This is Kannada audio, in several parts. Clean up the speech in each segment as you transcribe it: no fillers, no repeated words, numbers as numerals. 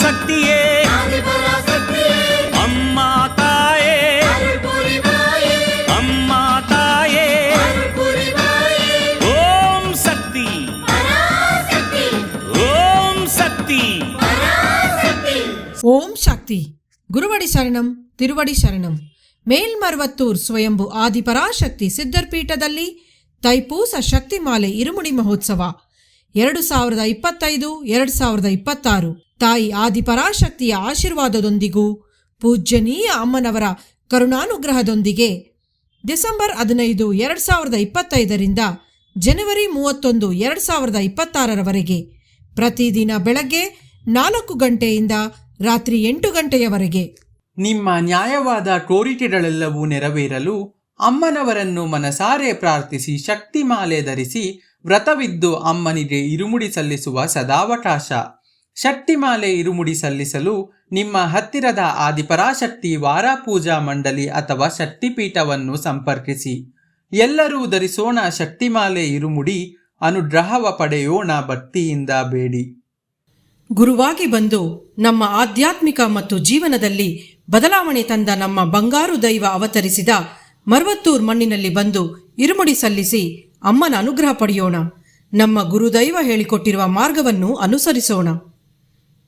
ಶಕ್ತಿಯೇ ಅಮ್ಮ ತಾಯೇ, ಅಮ್ಮ ತಾಯೇ, ಓಂ ಶಕ್ತಿ, ಓಂ ಶಕ್ತಿ. ಓಂ ಶಕ್ತಿ. ಗುರುವಡಿ ಶರಣಂ, ತಿರುವಡಿ ಶರಣಂ. ಮೇಲ್ಮರ್ವತ್ತೂರ್ ಸ್ವಯಂಭು ಆದಿಪರಾಶಕ್ತಿ ಸಿದ್ಧರ್ಪೀಠದಲ್ಲಿ ತೈಪೂಸ ಶಕ್ತಿಮಾಲೆ ಇರುಮುಡಿ ಮಹೋತ್ಸವ 2025-2026 ತಾಯಿ ಆದಿಪರಾಶಕ್ತಿಯ ಆಶೀರ್ವಾದದೊಂದಿಗೂ ಪೂಜ್ಯನೀಯ ಅಮ್ಮನವರ ಕರುಣಾನುಗ್ರಹದೊಂದಿಗೆ ಡಿಸೆಂಬರ್ 15, 2025 ಜನವರಿ 31, 2026 ಪ್ರತಿದಿನ ಬೆಳಗ್ಗೆ 4 ಗಂಟೆಯಿಂದ ರಾತ್ರಿ 8 ಗಂಟೆಯವರೆಗೆ. ನಿಮ್ಮ ನ್ಯಾಯವಾದ ಕೋರಿಕೆಗಳೆಲ್ಲವೂ ನೆರವೇರಲು ಅಮ್ಮನವರನ್ನು ಮನಸಾರೆ ಪ್ರಾರ್ಥಿಸಿ ಶಕ್ತಿಮಾಲೆ ಧರಿಸಿ ವ್ರತವಿದ್ದು ಅಮ್ಮನಿಗೆ ಇರುಮುಡಿ ಸಲ್ಲಿಸುವ ಸದಾವಕಾಶ. ಶಕ್ತಿಮಾಲೆ ಇರುಮುಡಿ ಸಲ್ಲಿಸಲು ನಿಮ್ಮ ಹತ್ತಿರದ ಆದಿಪರಾಶಕ್ತಿ ವಾರಾಪೂಜಾ ಮಂಡಳಿ ಅಥವಾ ಶಕ್ತಿಪೀಠವನ್ನು ಸಂಪರ್ಕಿಸಿ. ಎಲ್ಲರೂ ಧರಿಸೋಣ ಶಕ್ತಿಮಾಲೆ ಇರುಮುಡಿ, ಅನುಗ್ರಹವ ಪಡೆಯೋಣ ಭಕ್ತಿಯಿಂದ ಬೇಡಿ. ಗುರುವಾಗಿ ಬಂದು ನಮ್ಮ ಆಧ್ಯಾತ್ಮಿಕ ಮತ್ತು ಜೀವನದಲ್ಲಿ ಬದಲಾವಣೆ ತಂದ ನಮ್ಮ ಬಂಗಾರು ದೈವ ಅವತರಿಸಿದ ಮರ್ವತ್ತೂರ್ ಮಣ್ಣಿನಲ್ಲಿ ಬಂದು ಇರುಮುಡಿ ಸಲ್ಲಿಸಿ ಅಮ್ಮನ ಅನುಗ್ರಹ ಪಡೆಯೋಣ. ನಮ್ಮ ಗುರುದೈವ ಹೇಳಿಕೊಟ್ಟಿರುವ ಮಾರ್ಗವನ್ನು ಅನುಸರಿಸೋಣ.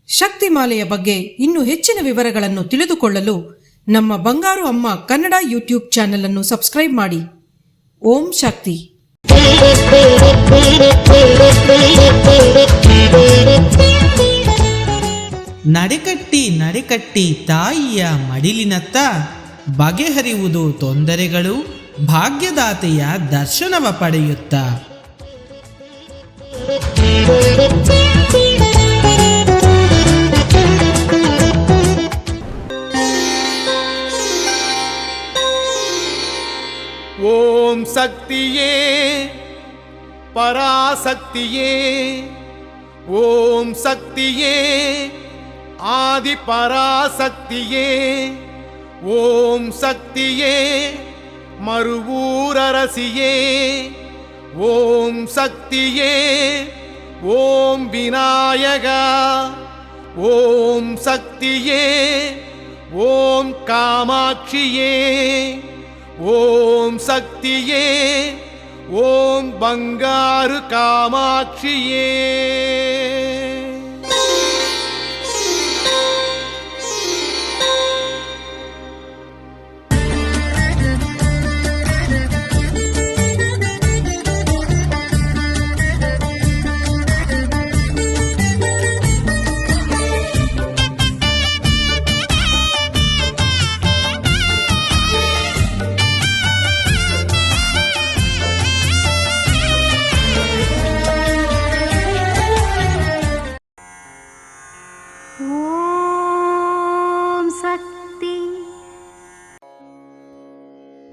ಶಕ್ತಿಮಾಲೆಯ ಬಗ್ಗೆ ಇನ್ನೂ ಹೆಚ್ಚಿನ ವಿವರಗಳನ್ನು ತಿಳಿದುಕೊಳ್ಳಲು ನಮ್ಮ ಬಂಗಾರು ಅಮ್ಮ ಕನ್ನಡ ಯೂಟ್ಯೂಬ್ ಚಾನೆಲ್ ಅನ್ನು ಸಬ್ಸ್ಕ್ರೈಬ್ ಮಾಡಿ. ಓಂ ಶಕ್ತಿ. ನಡೆಕಟ್ಟಿ ತಾಯಿಯ ಮಡಿಲಿನತ್ತ ಬಗೆಹರಿಯುವುದು ತೊಂದರೆಗಳು, ಭಾಗ್ಯದಾತೆಯ ದರ್ಶನವ ಪಡೆಯುತ್ತ. ಓಂ ಶಕ್ತಿಯೇ ಪರಾಶಕ್ತಿಯೇ, ಓಂ ಶಕ್ತಿಯೇ ಆದಿಪರಾಶಕ್ತಿಯೇ, ಓಂ ಶಕ್ತಿಯೇ ಮರುವೂರರಸಿಯೇ, ಓಂ ಶಕ್ತಿಯೇ ಓಂ ವಿನಾಯಕ, ಓಂ ಶಕ್ತಿಯೇ ಓಂ ಕಾಮಾಕ್ಷಿಯೇ, ಓಂ ಶಕ್ತಿಯೇ ಓಂ ಬಂಗಾರು ಕಾಮಾಕ್ಷಿಯೇ.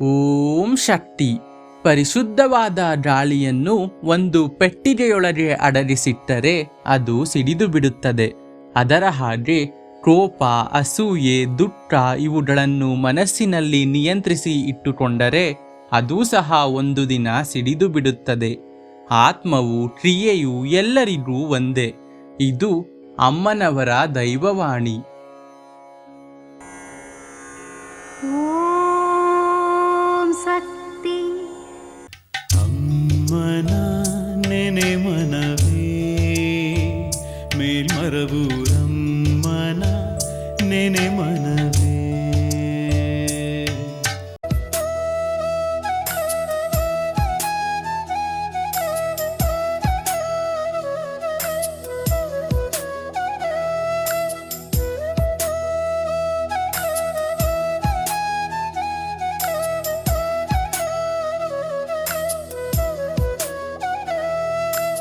ಓಂ ಶಕ್ತಿ. ಪರಿಶುದ್ಧವಾದ ಗಾಳಿಯನ್ನು ಒಂದು ಪೆಟ್ಟಿಗೆಯೊಳಗೆ ಅಡಗಿಸಿಟ್ಟರೆ ಅದು ಸಿಡಿದು ಬಿಡುತ್ತದೆ. ಅದರ ಹಾಗೆ ಕೋಪ, ಅಸೂಯೆ, ದುಃಖ ಇವುಗಳನ್ನು ಮನಸ್ಸಿನಲ್ಲಿ ನಿಯಂತ್ರಿಸಿ ಇಟ್ಟುಕೊಂಡರೆ ಅದೂ ಸಹ ಒಂದು ದಿನ ಸಿಡಿದು ಬಿಡುತ್ತದೆ. ಆತ್ಮವು ಕ್ರಿಯೆಯು ಎಲ್ಲರಿಗೂ ಒಂದೇ. ಇದು ಅಮ್ಮನವರ ದೈವವಾಣಿ. ಅಮ್ಮನ ನೆನೆ ಮನವೇ ಮೇಲ್ಮರವೂರಮ್ಮನ ನೆನೆ ಮನವೇ.